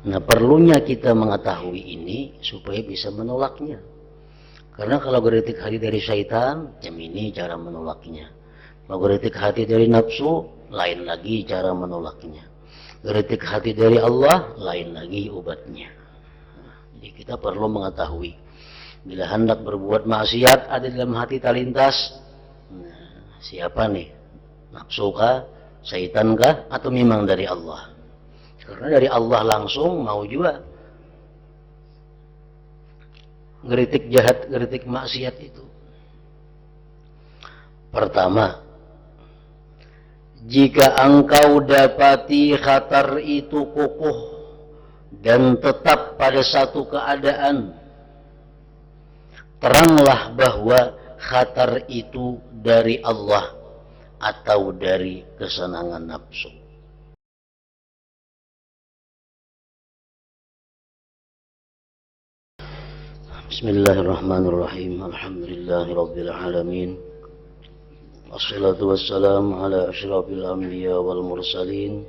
Nah, perlunya kita mengetahui ini supaya bisa menolaknya. Karena kalau geritik hati dari syaitan, ini cara menolaknya. Kalau geritik hati dari nafsu, lain lagi cara menolaknya. Geritik hati dari Allah, lain lagi obatnya. Jadi kita perlu mengetahui, bila hendak berbuat maksiat ada dalam hati terlintas, nah, siapa nih? Nafsu kah? Syaitan kah? Atau memang dari Allah? Karena dari Allah langsung mau juga geritik jahat, geritik maksiat itu. Pertama, jika engkau dapati khatar itu kokoh dan tetap pada satu keadaan, teranglah bahwa khatar itu dari Allah atau dari kesenangan nafsu. Bismillahirrahmanirrahim. Alhamdulillahirabbil alamin. Wassalatu wassalamu ala asyrafil anbiya wal mursalin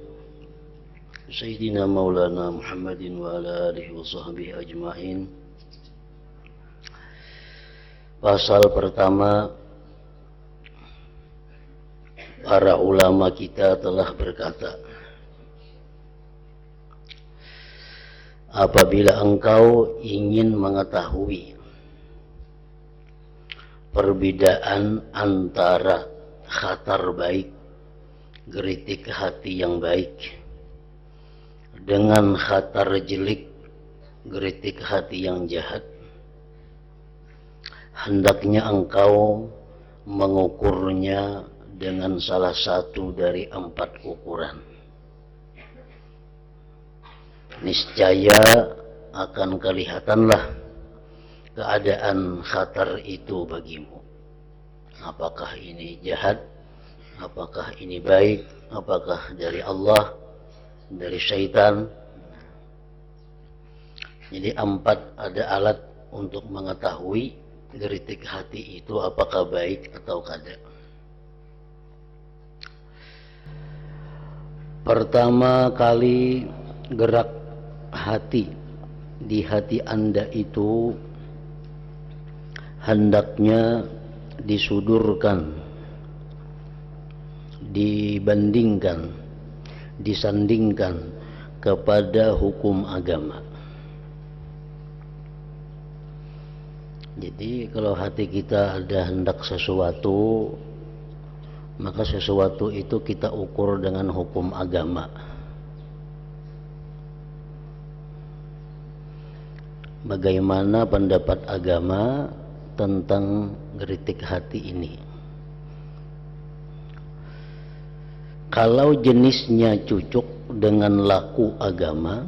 Sayyidina Maulana Muhammadin wa ala alihi wa sahbihi ajma'in. Pasal pertama, para ulama kita telah berkata, apabila engkau ingin mengetahui perbedaan antara khatar baik, geritik hati yang baik, dengan khatar jelek, geritik hati yang jahat, hendaknya engkau mengukurnya dengan salah satu dari 4 ukuran. Niscaya akan kelihatanlah keadaan khatar itu bagimu. Apakah ini jahat? Apakah ini baik? Apakah dari Allah? Dari syaitan? Jadi 4 ada alat untuk mengetahui geritik hati itu apakah baik atau tidak. Pertama kali gerak hati di hati Anda itu hendaknya disudurkan, dibandingkan, disandingkan kepada hukum agama. Jadi kalau hati kita ada hendak sesuatu, maka sesuatu itu kita ukur dengan hukum agama. Bagaimana pendapat agama tentang geritik hati ini? Kalau jenisnya cocok dengan laku agama,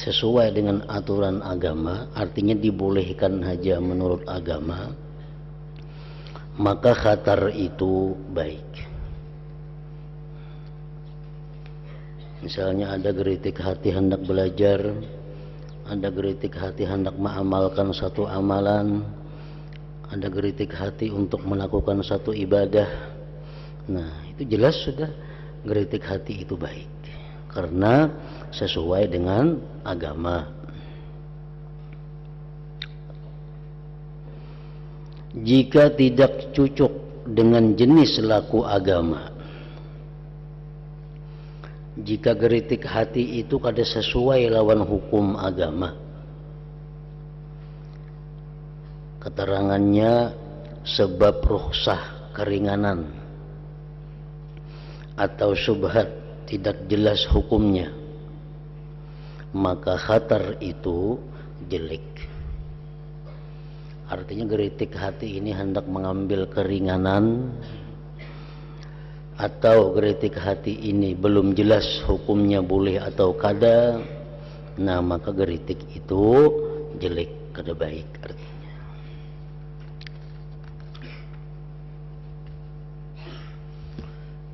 sesuai dengan aturan agama, artinya dibolehkan saja menurut agama, maka khatar itu baik. Misalnya ada geritik hati hendak belajar, ada geritik hati hendak mengamalkan satu amalan, ada geritik hati untuk melakukan satu ibadah. Nah, itu jelas sudah geritik hati itu baik, karena sesuai dengan agama. Jika tidak cocok dengan jenis laku agama, jika geritik hati itu kada sesuai lawan hukum agama, keterangannya sebab rukhsah keringanan atau syubhat tidak jelas hukumnya, maka khatar itu jelek. Artinya geritik hati ini hendak mengambil keringanan, atau geritik hati ini belum jelas hukumnya boleh atau kada, nah maka geritik itu jelek, kada baik artinya.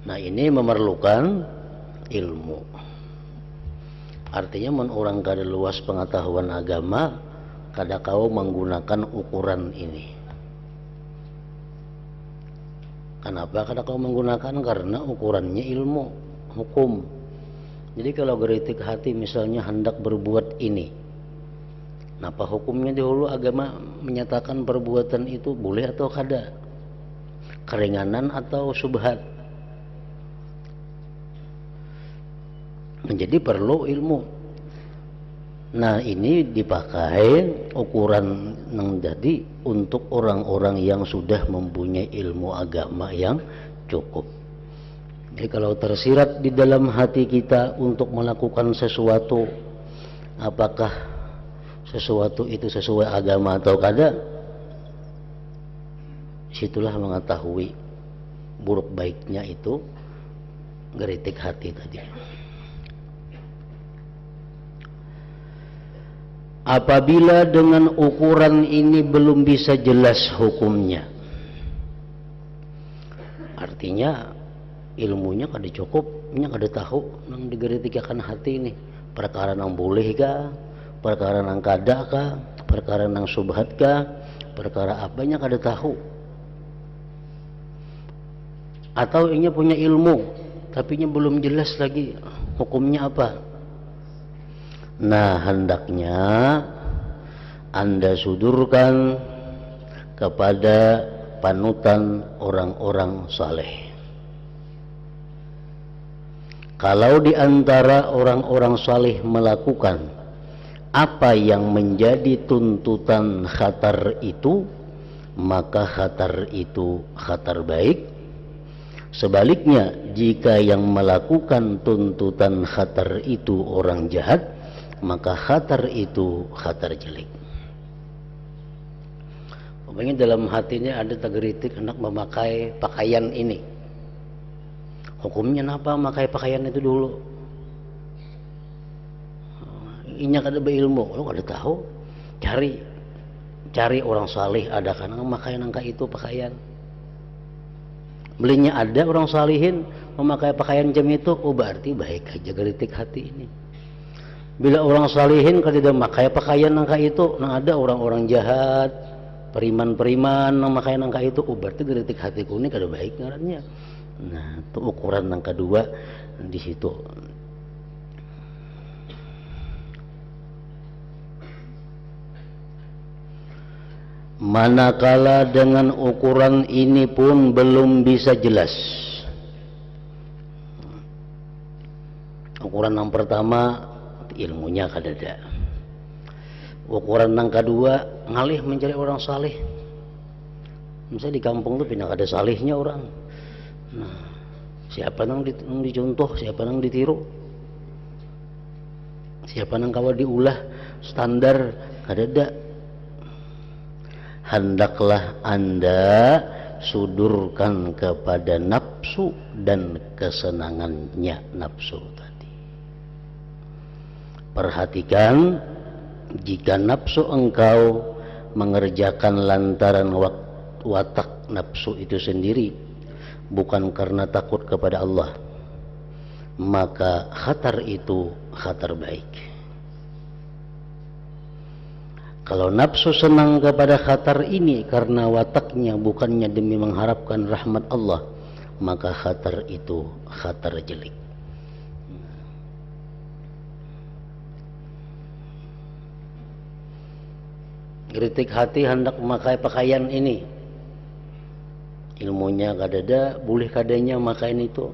Nah, ini memerlukan ilmu. Artinya mun orang kada luas pengetahuan agama, kada kau menggunakan ukuran ini. Kenapa kada kau menggunakan? Karena ukurannya ilmu, hukum. Jadi kalau geritik hati misalnya hendak berbuat ini, apa hukumnya? Dahulu agama menyatakan perbuatan itu boleh atau kada, keringanan atau subhat. Menjadi perlu ilmu. Nah ini dipakai ukuran yang jadi untuk orang-orang yang sudah mempunyai ilmu agama yang cukup. Jadi kalau tersirat di dalam hati kita untuk melakukan sesuatu, apakah sesuatu itu sesuai agama atau kada, situlah mengetahui buruk baiknya itu geritik hati tadi. Apabila dengan ukuran ini belum bisa jelas hukumnya, artinya ilmunya kada cukup, nya kada tahu nang digeritikakan hati ini perkara nang boleh kah, perkara nang kada kah, perkara nang subhat kah, perkara apanya kada tahu. Atau inya punya ilmu tapi nya belum jelas lagi hukumnya apa. Nah hendaknya Anda sudurkan kepada panutan orang-orang saleh. Kalau di antara orang-orang saleh melakukan apa yang menjadi tuntutan khatar itu, maka khatar itu khatar baik. Sebaliknya, jika yang melakukan tuntutan khatar itu orang jahat, maka khatar itu khatar jelek. Pokoknya dalam hatinya ada tegeritik hendak memakai pakaian ini. Hukumnya apa memakai pakaian itu dulu? Inya kada berilmu, lo kada tahu. Cari orang salih ada kan memakai nangka itu pakaian. Belinya ada orang salihin memakai pakaian jam itu, oh berarti baik aja geritik hati ini. Bila orang salihin kada memakai pakaian nangka itu, nang ada orang-orang jahat, periman-periman memakai nangka itu, oh berarti geritik hatiku ini kada baik ngarannya. Nah, itu ukuran yang kedua di situ. Manakala dengan ukuran ini pun belum bisa jelas. Ukuran yang pertama ilmunya kada ada. Ukuran yang kedua ngalih mencari orang saleh. Misalnya di kampung tuh pindah kada salihnya orang. Nah, siapa nang dicontoh, siapa nang ditiru, siapa nang kawa diulah standar kadada. Hendaklah Anda sudurkan kepada nafsu dan kesenangannya nafsu tadi. Perhatikan, jika nafsu engkau mengerjakan lantaran watak nafsu itu sendiri, bukan karena takut kepada Allah, maka khatar itu khatar baik. Kalau nafsu senang kepada khatar ini karena wataknya bukannya demi mengharapkan rahmat Allah, maka khatar itu khatar jelek. Geritik hati hendak memakai pakaian ini, ilmunya kadada, boleh kadanya makain itu.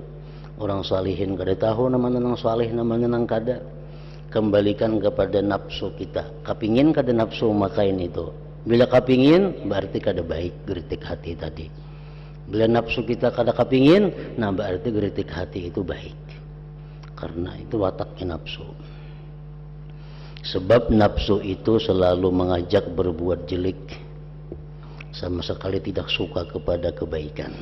Orang salihin kada tahu namanya nang salih, namanya nang kada. Kembalikan kepada nafsu kita. Kapingin kada nafsu makain itu. Bila kapingin berarti kada baik geritik hati tadi. Bila nafsu kita kada kapingin, nah berarti geritik hati itu baik. Karena itu wataknya nafsu. Sebab nafsu itu selalu mengajak berbuat jelek, sama sekali tidak suka kepada kebaikan.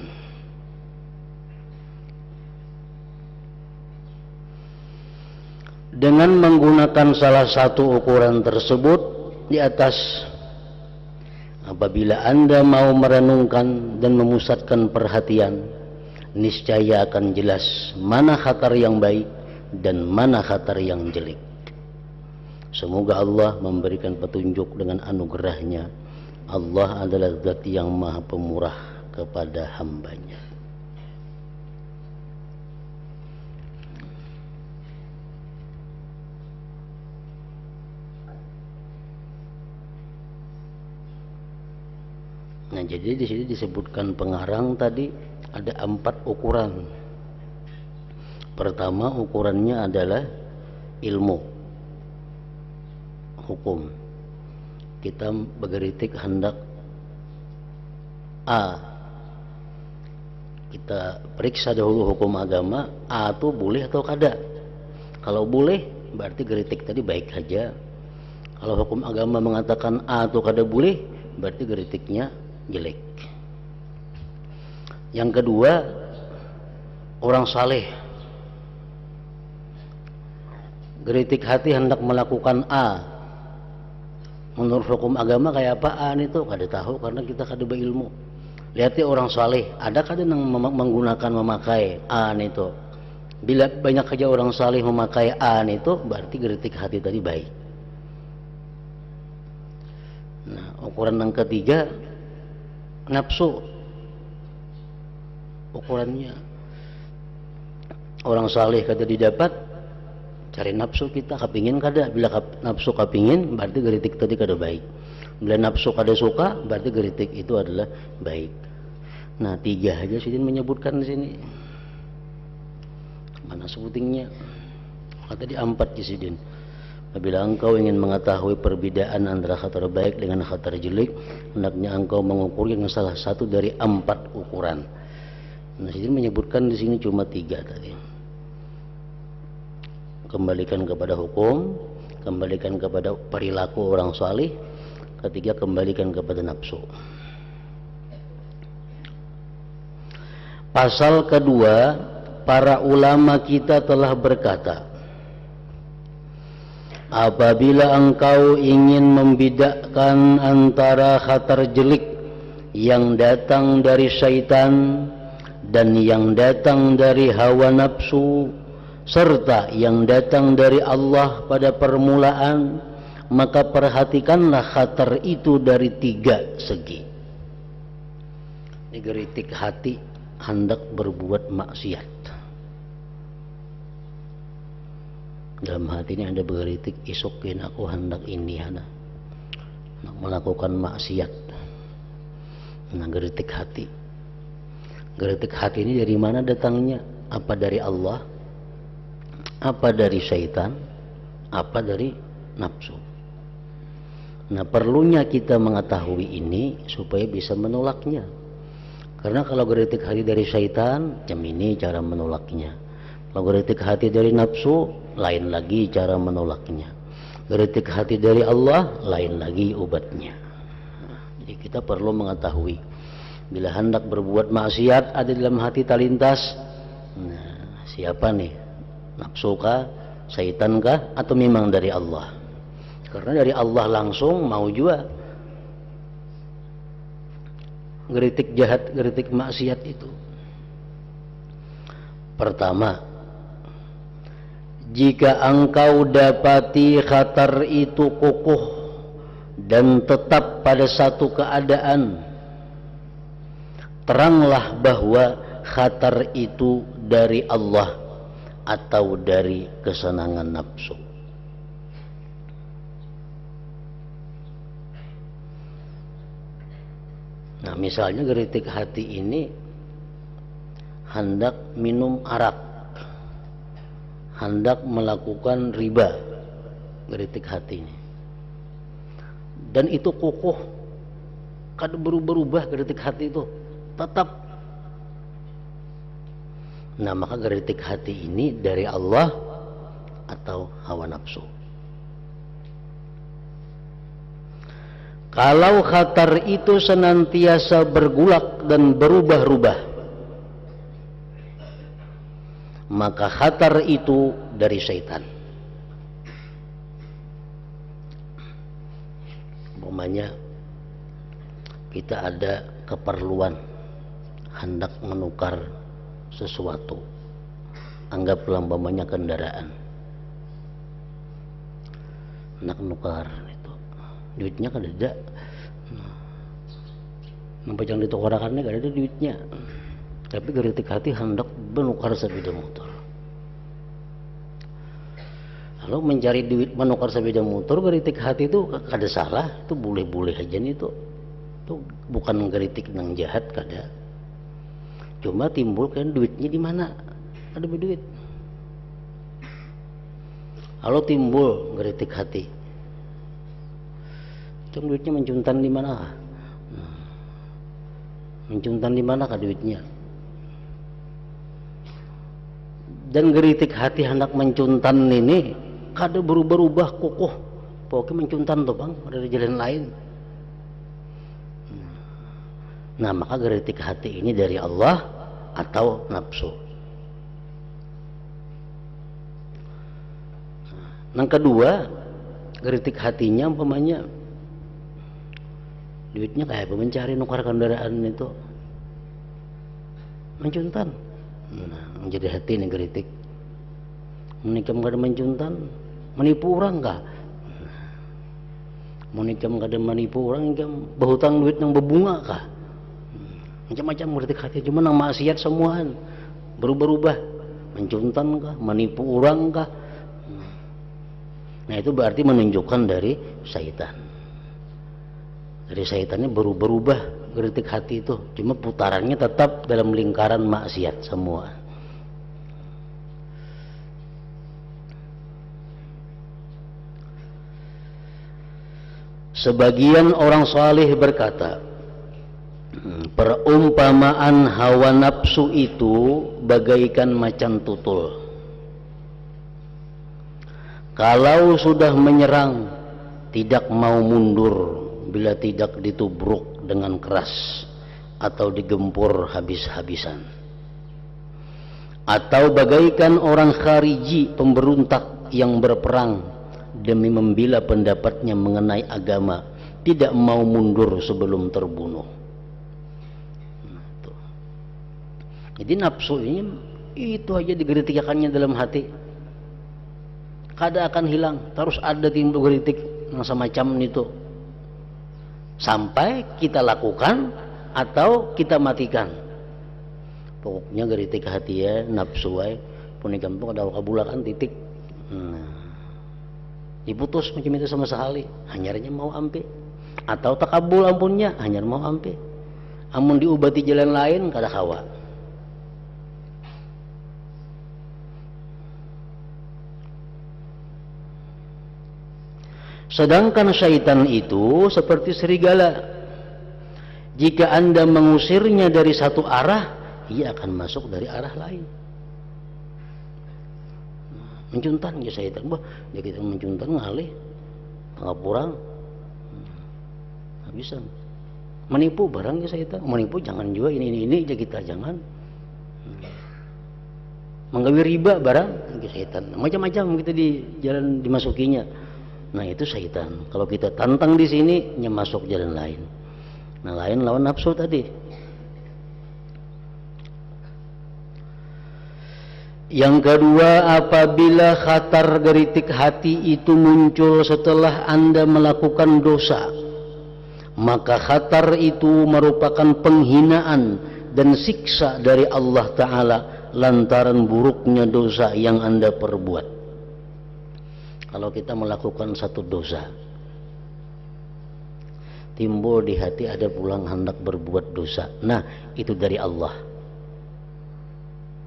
Dengan menggunakan salah satu ukuran tersebut di atas, apabila Anda mau merenungkan dan memusatkan perhatian, niscaya akan jelas mana khatar yang baik dan mana khatar yang jelek. Semoga Allah memberikan petunjuk dengan anugerahnya. Allah adalah zat yang maha pemurah kepada hambanya. jadi di sini disebutkan pengarang tadi ada 4 ukuran. Pertama, ukurannya adalah ilmu hukum. Kita berkritik hendak A, kita periksa dahulu hukum agama, A itu boleh atau kada. Kalau boleh berarti kritik tadi baik saja. Kalau hukum agama mengatakan A atau kada boleh, berarti kritiknya jelek. Yang kedua, orang saleh. Kritik hati hendak melakukan A. Menurut hukum agama kayak apaan itu? Kada tahu karena kita kada berilmu. Lihatnya orang saleh, ada kada yang menggunakan memakai A itu. Bila banyak saja orang saleh memakai A itu, berarti kritik hati tadi baik. Nah, ukuran yang ketiga, nafsu. Ukurannya orang saleh kada didapat, cari nafsu kita kepingin kada. Bila nafsu kepingin, berarti kritik tadi kada baik. Bila nafsu kada suka, berarti kritik itu adalah baik. Nah, 3 aja Sidin menyebutkan di sini. Mana sebutingnya? Tadi 4 di Sidin. Apabila engkau ingin mengetahui perbedaan antara khatar baik dengan khatar jelek, hendaknya engkau mengukur yang salah satu dari 4 ukuran. Nah, Sidin menyebutkan di sini cuma 3 tadi. Kembalikan kepada hukum, kembalikan kepada perilaku orang saleh, ketiga kembalikan kepada nafsu. Pasal kedua, para ulama kita telah berkata, apabila engkau ingin membedakan antara khatar jelek yang datang dari syaitan dan yang datang dari hawa nafsu serta yang datang dari Allah pada permulaan, maka perhatikanlah khatar itu dari 3 segi. Ini kritik hati hendak berbuat maksiat. Dalam hati ini ada berkritik, isokin aku hendak ini hendak melakukan maksiat. Nah, kritik hati. Kritik hati ini dari mana datangnya? Apa dari Allah? Apa dari syaitan? Apa dari nafsu? Nah, perlunya kita mengetahui ini supaya bisa menolaknya. Karena kalau kritik hati dari syaitan, macam ini cara menolaknya. Kalau kritik hati dari nafsu, lain lagi cara menolaknya. Kritik hati dari Allah, lain lagi obatnya. Jadi kita perlu mengetahui, bila hendak berbuat maksiat ada dalam hati terlintas, nah, siapa nih? Nafsu kah? Syaitan kah? Atau memang dari Allah? Karena dari Allah langsung mau juga kritik jahat, kritik maksiat itu. Pertama, jika engkau dapati khatar itu kokoh dan tetap pada satu keadaan, teranglah bahwa khatar itu dari Allah atau dari kesenangan nafsu. Nah, misalnya kritik hati ini hendak minum arak, hendak melakukan riba, kritik hati ini. Dan itu kokoh, kada berubah-ubah kritik hati itu, tetap. Nah, maka kritik hati ini dari Allah atau hawa nafsu. Kalau khatar itu senantiasa bergulak dan berubah-ubah, maka khatar itu dari syaitan. Umpamanya kita ada keperluan hendak menukar sesuatu, anggaplah umpamanya kendaraan, hendak menukar itu, duitnya kan ada, nampak yang ditukarkannya kan ada duitnya, tapi kritik hati hendak menukar sepeda motor. Lalu mencari duit menukar sepeda motor, kritik hati itu kada salah, itu boleh-boleh aja nih itu. Itu bukan ngeritik nang jahat kada. Cuma timbul kan duitnya di mana? Ada duit. Kalau timbul ngeritik hati, itu duitnya mencuntan di mana? Mencuntan di mana kah duitnya? Dan ngeritik hati hendak mencuntan ini kada berubah-ubah kokoh. Pokoknya mencuntan tuh bang, ada jalan lain. Nah maka ngeritik hati ini dari Allah atau nafsu. Yang kedua, ngeritik hatinya umpamanya duitnya kayak mencari nukar kendaraan itu mencuntan. Nah, menjadi hati ini ngeritik. Menikam kada mencuntan, menipu orang kah? Menikam kada menipu orang, nikam berhutang duit yang berbunga kah? Macam-macam ngeritik hati, cuma nang maksiat semuaan berubah-ubah, mencuntan kah, menipu orang kah? Nah itu berarti menunjukkan dari syaitan. Dari syaitannya berubah-ubah ngeritik hati itu, cuma putarannya tetap dalam lingkaran maksiat semua. Sebagian orang saleh berkata, perumpamaan hawa nafsu itu bagaikan macan tutul. Kalau sudah menyerang, tidak mau mundur bila tidak ditubruk dengan keras atau digempur habis-habisan. Atau bagaikan orang khariji, pemberontak yang berperang demi membela pendapatnya mengenai agama, tidak mau mundur sebelum terbunuh. Jadi nafsu ini itu aja digeritikannya dalam hati, kada akan hilang, terus ada timbul geritik yang semacam itu sampai kita lakukan atau kita matikan. Pokoknya geritik hati ya nafsu ay punikam pun ada kabulakan titik. Diputus macam itu sama sekali, hanyarnya mau ampe atau takabul ampunnya hanyar mau ampe. Amun diubati jalan lain kada kawa. Sedangkan syaitan itu seperti serigala. Jika Anda mengusirnya dari satu arah, ia akan masuk dari arah lain. Mencuntan ya syaitan. Wah, dia kita mencuntan ngalih. Pangapurang. Habisan. Menipu barang ya syaitan. Menipu jangan juga ini aja kita jangan. Menggawi riba barang ya syaitan. Macam-macam kita di jalan dimasukinya. Nah itu syaitan. Kalau kita tantang di sini, nya masuk jalan lain. Nah lain lawan nafsu tadi. Yang kedua, apabila khatar geritik hati itu muncul setelah Anda melakukan dosa, maka khatar itu merupakan penghinaan dan siksa dari Allah Ta'ala lantaran buruknya dosa yang Anda perbuat. Kalau kita melakukan satu dosa, timbul di hati ada pulang hendak berbuat dosa. Nah, itu dari Allah.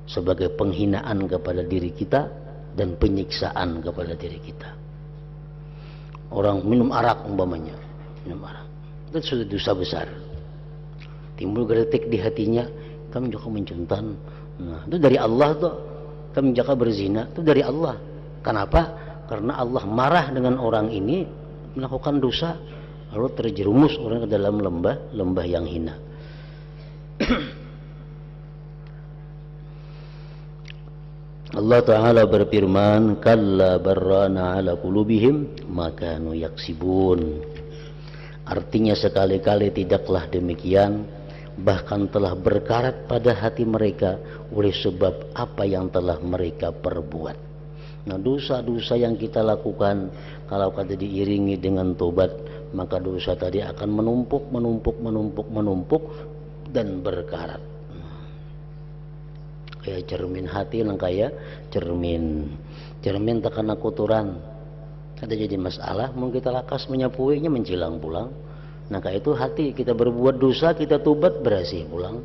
Sebagai penghinaan kepada diri kita dan penyiksaan kepada diri kita. Orang minum arak umpamanya, minum arak. Itu sudah dosa besar. Timbul geritik di hatinya, kamu juga mencuntan. Nah, itu dari Allah tuh. Kamu juga berzina, itu dari Allah. Kenapa? Karena Allah marah dengan orang ini melakukan dosa, lalu terjerumus orang ke dalam lembah yang hina. Allah Ta'ala berfirman, kalla barrana ala qulubihim makanu yaksibun. Artinya sekali-kali tidaklah demikian, bahkan telah berkarat pada hati mereka oleh sebab apa yang telah mereka perbuat. Nah dosa-dosa yang kita lakukan kalau kada diiringi dengan tobat, maka dosa tadi akan menumpuk dan berkarat. Kayak cermin hati, kayak cermin terkena kotoran, ada jadi masalah. Mungkin kita lakas menyapuinya mencilang pulang. Maka itu hati, kita berbuat dosa, kita tobat, bersih pulang.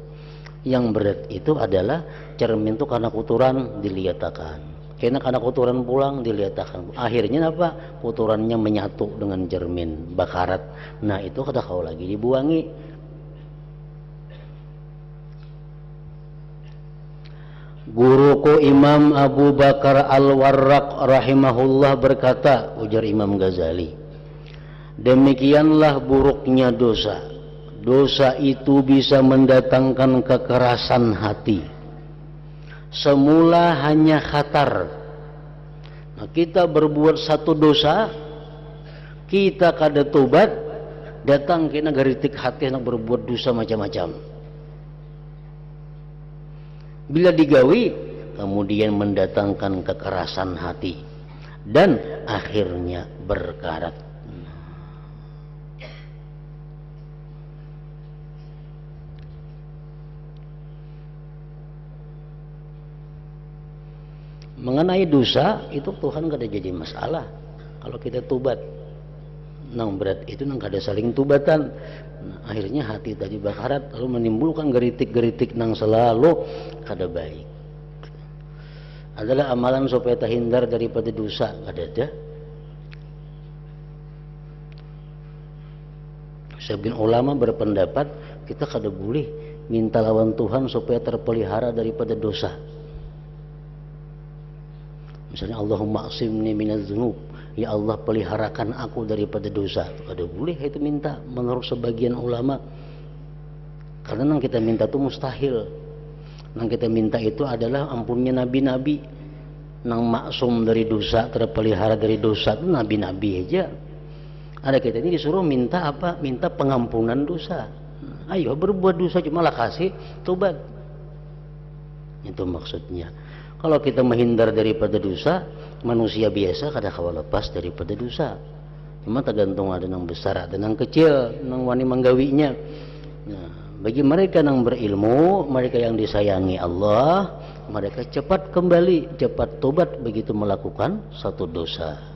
Yang berat itu adalah cermin itu karena kotoran diliatakan. Karena kotoran pulang diliatakan. Akhirnya apa? Kotorannya menyatu dengan cermin, bakarat. Nah itu kata kau lagi dibuangi. Guruku Imam Abu Bakar Al-Warraq rahimahullah berkata, ujar Imam Ghazali, demikianlah buruknya dosa. Dosa itu bisa mendatangkan kekerasan hati. Semula hanya khatar. Nah, kita berbuat satu dosa, kita kada tobat, datang kena garitik hati nak berbuat dosa macam-macam. Bila digawi, kemudian mendatangkan kekerasan hati dan akhirnya berkarat. Mengenai dosa itu Tuhan kada jadi masalah kalau kita tobat. Nang berat itu nang kada saling tobatan. Nah, akhirnya hati tadi bakarat lalu menimbulkan geritik-geritik nang selalu kada baik. Adalah amalan supaya terhindar daripada dosa, kada ada. Sebagian ulama berpendapat kita kada boleh minta lawan Tuhan supaya terpelihara daripada dosa. Misalnya Allahumma asimni minaz dzunub, ya Allah peliharakan aku daripada dosa. Kada boleh itu minta menurut sebagian ulama. Karena yang kita minta itu mustahil. Yang kita minta itu adalah ampunnya nabi-nabi. Yang maksum dari dosa, terpelihara dari dosa itu nabi-nabi aja. Ada kita ini disuruh minta apa? Minta pengampunan dosa. Ayo berbuat dosa cuma lah kasih tobat. Itu maksudnya. Kalau kita menghindar daripada dosa, manusia biasa kada kawa lepas daripada dosa. Cuma tergantung ada yang besar, ada yang kecil, yang wani menggawinya. Nah, bagi mereka yang berilmu, mereka yang disayangi Allah, mereka cepat kembali, cepat tobat begitu melakukan satu dosa.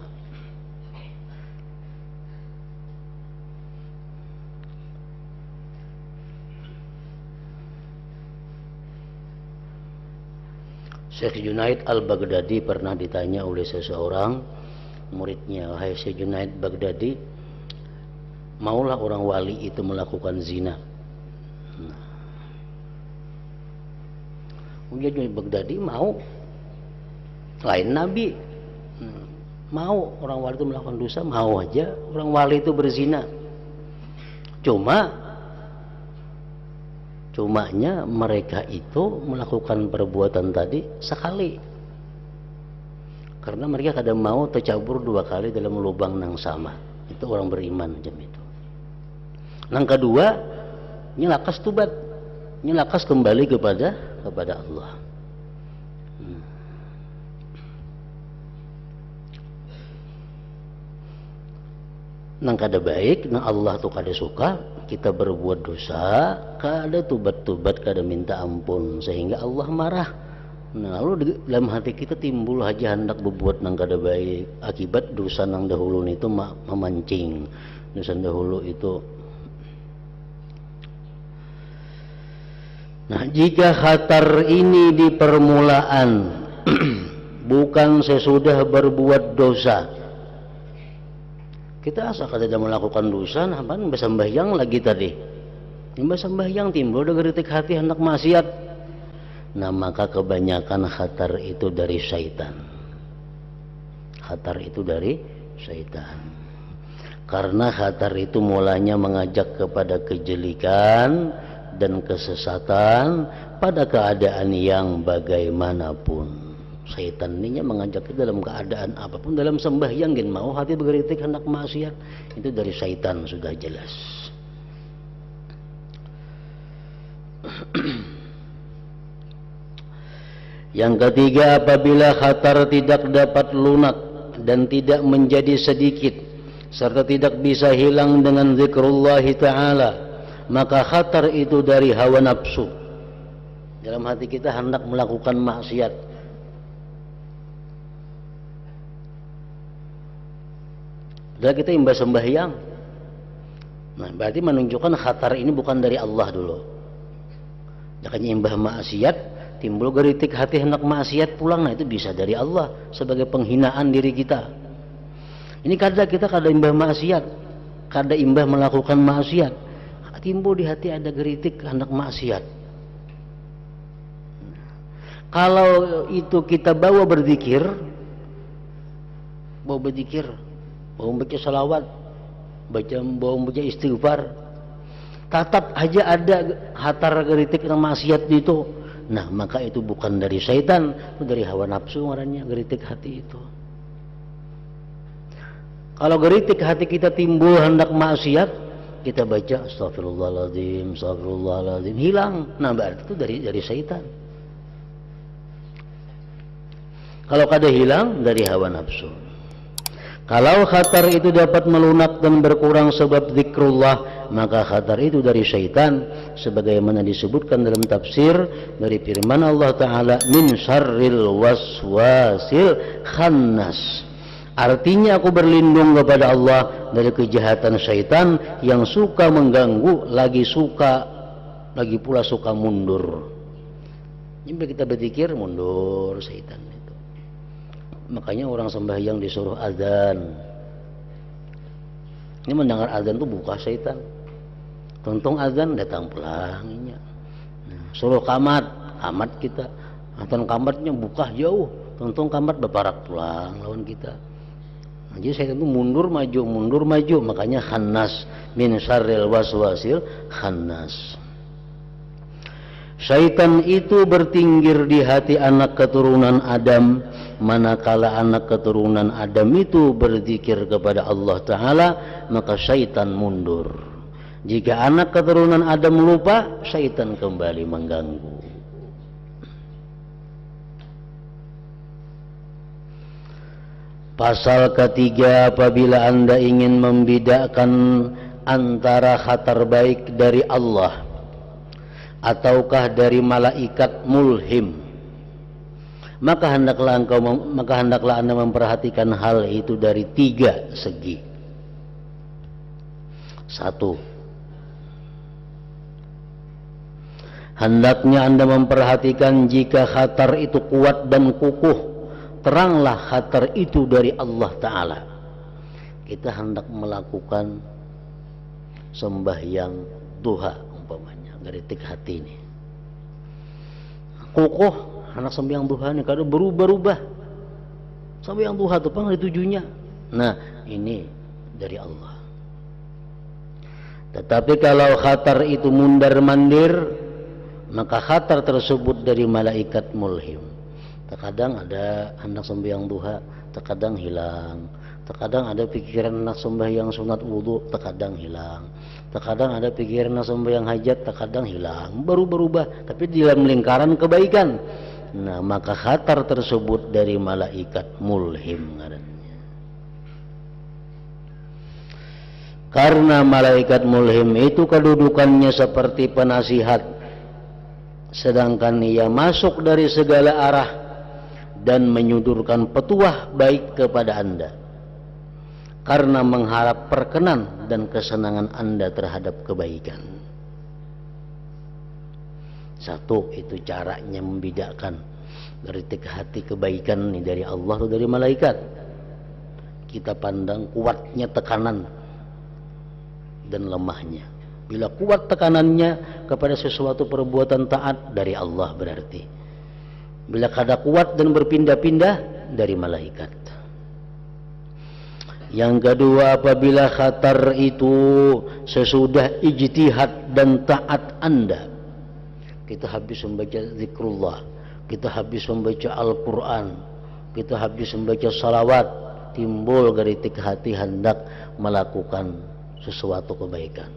Syekh Junaid Al-Baghdadi pernah ditanya oleh seseorang muridnya, wahai Syekh Junaid Baghdadi, maulah orang wali itu melakukan zina? Junaid Baghdadi mau, lain nabi, mau orang wali itu melakukan dosa, mau aja orang wali itu berzina. Cumanya mereka itu melakukan perbuatan tadi sekali. Karena mereka kadang mau tercabur dua kali dalam lubang yang sama. Itu orang beriman macam itu. Yang kedua, nyelakas tobat, nyelakas kembali kepada Allah. Nang kada baik, nang Allah tu kada suka, kita berbuat dosa, kada tobat-tobat, kada minta ampun, sehingga Allah marah. Nah, lalu dalam hati kita timbul aja hendak berbuat nang kada baik, akibat dosa nang dahulu itu memancing. Dosa dahulu itu. Nah, jika khatar ini di permulaan, bukan sesudah berbuat dosa. Kita asal kada melakukan dosa, nah kan bersembahyang lagi tadi. Bersembahyang timbul ada geritik hati hendak maksiat. Nah, maka kebanyakan khatar itu dari syaitan. Khatar itu dari syaitan. Karena khatar itu mulanya mengajak kepada kejelikan dan kesesatan pada keadaan yang bagaimanapun. Syaitan ini mengajak kita dalam keadaan apapun, dalam sembahyang gen mau hati bergeritik hendak maksiat, itu dari syaitan sudah jelas. Yang ketiga, apabila khatar tidak dapat lunak dan tidak menjadi sedikit serta tidak bisa hilang dengan zikrullah ta'ala, maka khatar itu dari hawa nafsu. Dalam hati kita hendak melakukan maksiat, dan kita imbas sembahyang, Nah, berarti menunjukkan khatar ini bukan dari Allah dulu. Makanya imbah maksiat, timbul geritik hati hendak maksiat pulang, nah itu bisa dari Allah sebagai penghinaan diri kita. Ini kita kada imbah maksiat, kada imbah melakukan maksiat, timbul di hati ada geritik hendak maksiat. Kalau itu kita bawa berzikir, bawa baca salawat, baca istighfar, tetap aja ada hatar geritik maksiat itu. Nah, maka itu bukan dari syaitan, itu dari hawa nafsu ngarannya geritik hati itu. Kalau geritik hati kita timbul hendak maksiat, kita baca astagfirullahaladzim, astagfirullahaladzim, hilang. Nah, berarti itu dari syaitan. Kalau kada hilang, dari hawa nafsu. Kalau khatar itu dapat melunak dan berkurang sebab zikrullah, maka khatar itu dari syaitan, sebagaimana disebutkan dalam tafsir dari firman Allah Ta'ala, min syarril waswasil khannas. Artinya aku berlindung kepada Allah dari kejahatan syaitan yang suka mengganggu, lagi pula suka mundur. Jadi kita berzikir mundur syaitan itu. Makanya orang sembahyang disuruh azan. Ini mendengar azan tuh buka syaitan. Tuntung azan datang pulangnya. Nah, suruh kamat kita. Anton kamatnya buka jauh. Tuntung kamat berparak pulang lawan kita. Nah, jadi syaitan itu mundur maju. Makanya khannas, min syarril waswasil khannas. Syaitan itu bertinggir di hati anak keturunan Adam, manakala anak keturunan Adam itu berzikir kepada Allah Ta'ala, maka syaitan mundur. Jika anak keturunan Adam lupa, syaitan kembali mengganggu. Pasal ketiga, apabila Anda ingin membedakan antara khatar baik dari Allah ataukah dari malaikat mulhim, maka hendaklah Anda memperhatikan hal itu dari 3 segi. 1. Hendaknya Anda memperhatikan jika khatar itu kuat dan kukuh, teranglah khatar itu dari Allah Ta'ala. Kita hendak melakukan sembahyang duha umpamanya, geritik hati ini kukuh, anak sembahyang duha ini kada berubah-ubah. Sembahyang duha itu apa tujuannya? Nah, ini dari Allah. Tetapi kalau khatar itu mundar-mandir, maka khatar tersebut dari malaikat mulhim. Terkadang ada anak sembahyang duha, terkadang hilang. Terkadang ada pikiran anak sembahyang sunat wudu, terkadang hilang. Terkadang ada pikiran anak sembahyang hajat, terkadang hilang. Berubah-ubah, tapi di dalam lingkaran kebaikan. Nah, maka khatar tersebut dari malaikat mulhim ngarannya. Karena malaikat mulhim itu kedudukannya seperti penasihat, sedangkan ia masuk dari segala arah dan menyodorkan petuah baik kepada Anda, karena mengharap perkenan dan kesenangan Anda terhadap kebaikan. 1, itu caranya membedakan geritik hati kebaikan ini dari Allah atau dari malaikat. Kita pandang kuatnya tekanan dan lemahnya. Bila kuat tekanannya kepada sesuatu perbuatan taat, dari Allah berarti. Bila kada kuat dan berpindah-pindah, dari malaikat. Yang kedua, apabila khatar itu sesudah ijtihad dan taat Anda, kita habis membaca zikrullah, kita habis membaca Al-Quran, kita habis membaca salawat, timbul geritik hati hendak melakukan sesuatu kebaikan.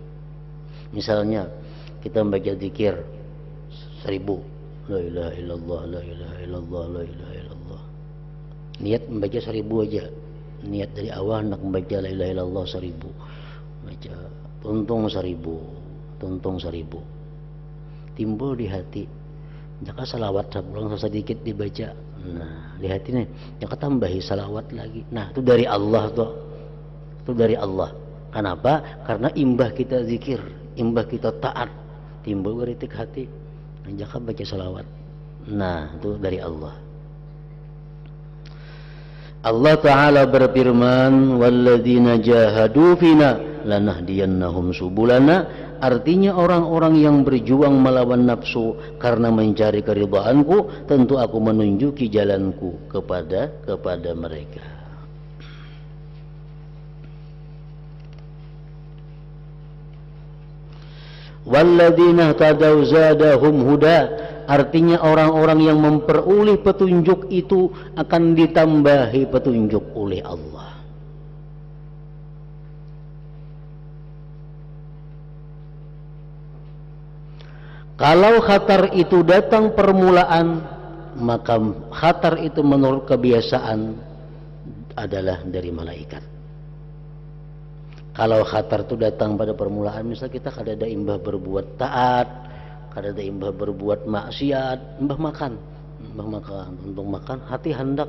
Misalnya kita membaca zikir 1000, la ilaha illallah, la ilaha illallah, la ilaha illallah. Niat membaca 1000 aja. Niat dari awal hendak membaca la ilaha illallah 1000. Baca tuntung 1000. Timbul di hati. Jika salawat sebulan sedikit dibaca. Nah, di hati nih, jika tambahi salawat lagi. Nah, itu dari Allah tuh. Itu dari Allah. Kenapa? Karena imbah kita zikir, imbah kita taat, timbul geritik hati. Jangan baca salawat. Nah, itu dari Allah. Allah Ta'ala berfirman, walladzina jahadu fina lanahdiyannahum subulana. Artinya orang-orang yang berjuang melawan nafsu karena mencari keridhaanku, tentu aku menunjuki jalanku kepada mereka. Walladzina tadaw zadahum huda. Artinya orang-orang yang memperoleh petunjuk itu akan ditambahi petunjuk oleh Allah. Kalau khatar itu datang permulaan, maka khatar itu menurut kebiasaan adalah dari malaikat. Kalau khatar itu datang pada permulaan, misal kita kada ada imbah berbuat taat, kada ada imbah berbuat maksiat, imbah makan, untuk makan hati hendak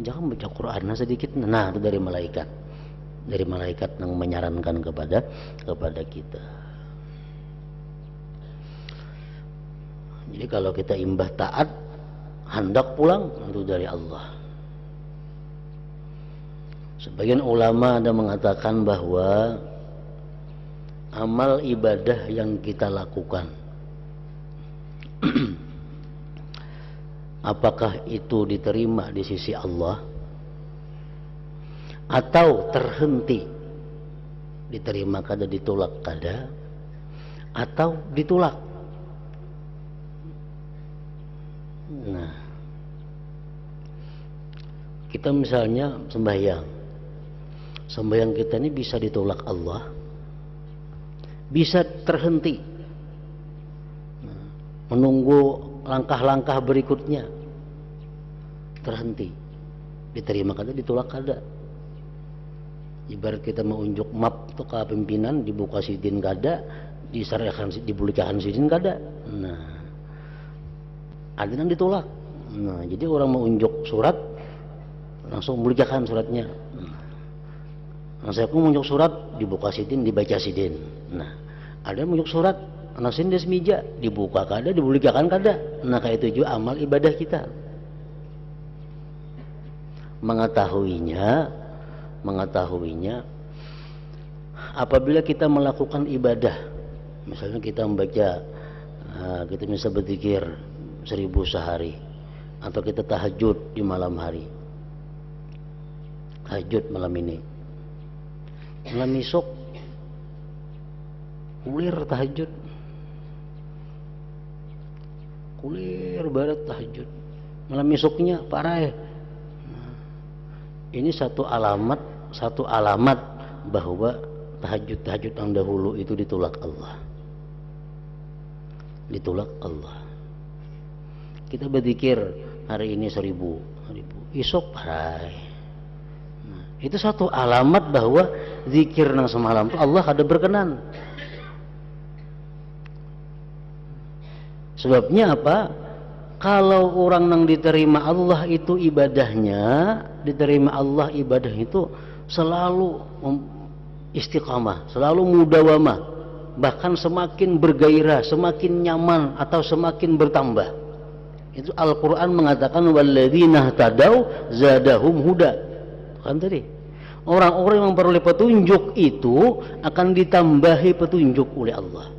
jangan baca Quran sedikit. Nah, itu dari malaikat yang menyarankan kepada kita. Jadi kalau kita imbah taat hendak pulang, itu dari Allah. Sebagian ulama ada mengatakan bahwa amal ibadah yang kita lakukan apakah itu diterima di sisi Allah atau terhenti, diterima kada, ditolak kada, atau ditolak. Nah, kita misalnya sembahyang kita ini bisa ditolak Allah, bisa terhenti, menunggu langkah-langkah berikutnya, terhenti, diterima kada, ditolak kada. Ibarat kita mau unjuk map tuh ke pimpinan, dibuka sidin kada, disarahkan dibulikakan sidin kada. Nah, ada yang ditolak. Nah, jadi orang mau unjuk surat langsung bulikakan suratnya. Nah, saya pun unjuk surat, dibuka sidin, dibaca sidin. Nah, ada yang unjuk surat, nasin des meja, dibuka kada, dibulikakan kada. Nah, kayak itu juga amal ibadah kita. Mengetahuinya apabila kita melakukan ibadah, misalnya kita membaca, kita bisa berzikir 1000 sehari, atau kita tahajud di malam hari, tahajud malam ini, malam esok kulir tahajud, kulir barat tahajud, malam esoknya parah. Ini satu alamat bahwa tahajud yang dahulu itu ditolak Allah. Kita berzikir hari ini 1000, esok parai. Nah, itu satu alamat bahwa zikir nang semalam Allah ada berkenan. Sebabnya apa? Kalau orang nang diterima Allah itu ibadahnya, diterima Allah ibadah itu selalu istiqamah, selalu mudawamah, bahkan semakin bergairah, semakin nyaman, atau semakin bertambah. Itu Al-Quran mengatakan walladzina tadaw zadahum huda. Kan tadi orang-orang yang memperoleh petunjuk itu akan ditambahi petunjuk oleh Allah.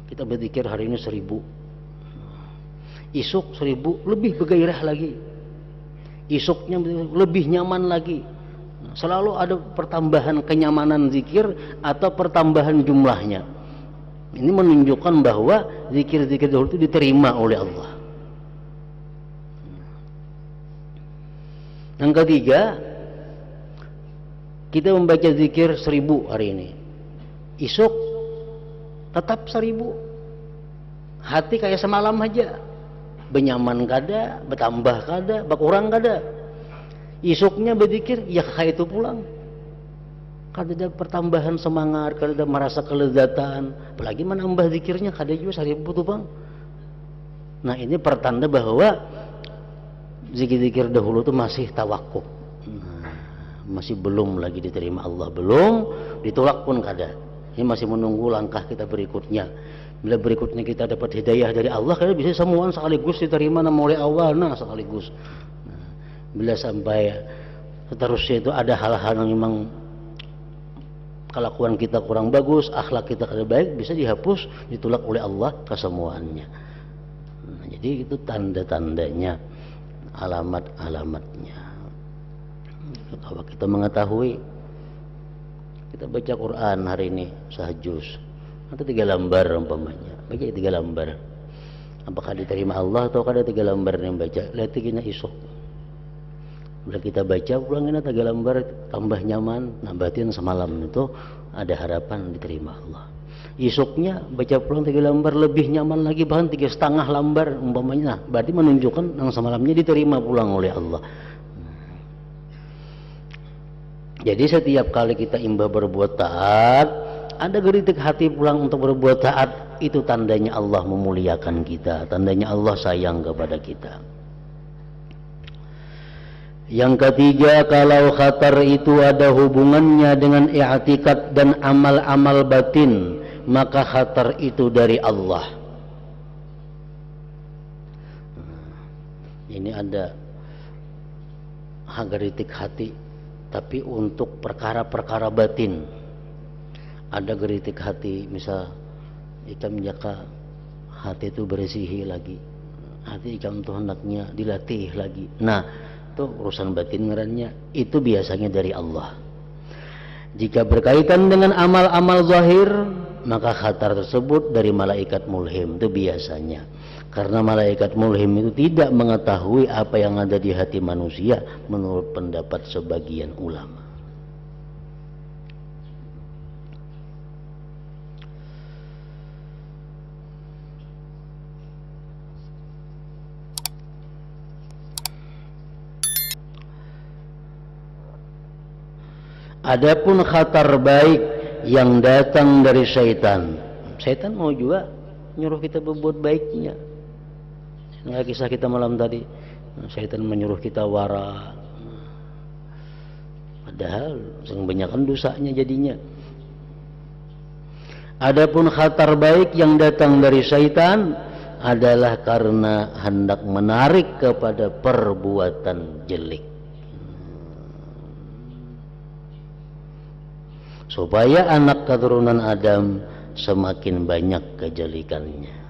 Kita berzikir hari ini 1000, esok 1000 lebih bergairah lagi, esoknya lebih nyaman lagi. Selalu ada pertambahan kenyamanan zikir atau pertambahan jumlahnya. Ini menunjukkan bahwa zikir-zikir dahulu itu diterima oleh Allah. Yang ketiga, kita membaca zikir 1000 hari ini, esok tetap 1000, hati kayak semalam aja, benyaman kada, bertambah kada, berkurang kada. Esoknya berzikir ya kayak itu pulang, kada ada pertambahan semangat, kada ada merasa kelezatan, apalagi menambah zikirnya kada juga 1000 tuh bang. Nah, ini pertanda bahwa zikir-zikir dahulu itu masih tawakuf, masih belum lagi diterima Allah, belum ditolak pun kada. Ini masih menunggu langkah kita berikutnya. Bila berikutnya kita dapat hidayah dari Allah, kita bisa semuaan sekaligus diterima oleh Allah, nah sekaligus. Nah, bila sampai seterusnya itu ada hal-hal yang memang kelakuan kita kurang bagus, akhlak kita kada baik, bisa dihapus, ditolak oleh Allah kesemuanya. Nah, jadi itu tanda-tandanya, alamat-alamatnya. Kalau kita mengetahui, kita baca Quran hari ini sahjus, atau 3 lembar umpamanya, baca 3 lembar, apakah diterima Allah atau kada 3 lembar yang baca, lihat tigina isuk. Bila kita baca pulang ini 3 lembar tambah nyaman, nah berarti semalam itu ada harapan diterima Allah. Isuknya baca pulang 3 lembar lebih nyaman lagi, bahkan 3,5 lembar umpamanya, nah berarti menunjukkan yang semalamnya diterima pulang oleh Allah. Jadi setiap kali kita imbah berbuat taat, ada geritik hati pulang untuk berbuat taat, itu tandanya Allah memuliakan kita, tandanya Allah sayang kepada kita. Yang ketiga, kalau khatar itu ada hubungannya dengan i'tikad dan amal-amal batin, maka khatar itu dari Allah. Ini ada geritik hati, tapi untuk perkara-perkara batin. Ada geritik hati, misal ikam jaka hati itu berisihi lagi, hati ikam itu hendaknya dilatih lagi. Nah, itu urusan batin ngarannya, itu biasanya dari Allah. Jika berkaitan dengan amal-amal zahir, maka khatar tersebut dari malaikat mulhim, itu biasanya. Karena malaikat mulhim itu tidak mengetahui apa yang ada di hati manusia, menurut pendapat sebagian ulama. Adapun khatar baik yang datang dari syaitan, syaitan mau juga nyuruh kita berbuat baiknya. Nggak kisah kita malam tadi, syaitan menyuruh kita wara, padahal kebanyakan dosanya jadinya. Adapun khatar baik yang datang dari syaitan adalah karena hendak menarik kepada perbuatan jelek, supaya anak keturunan Adam semakin banyak kejelekannya.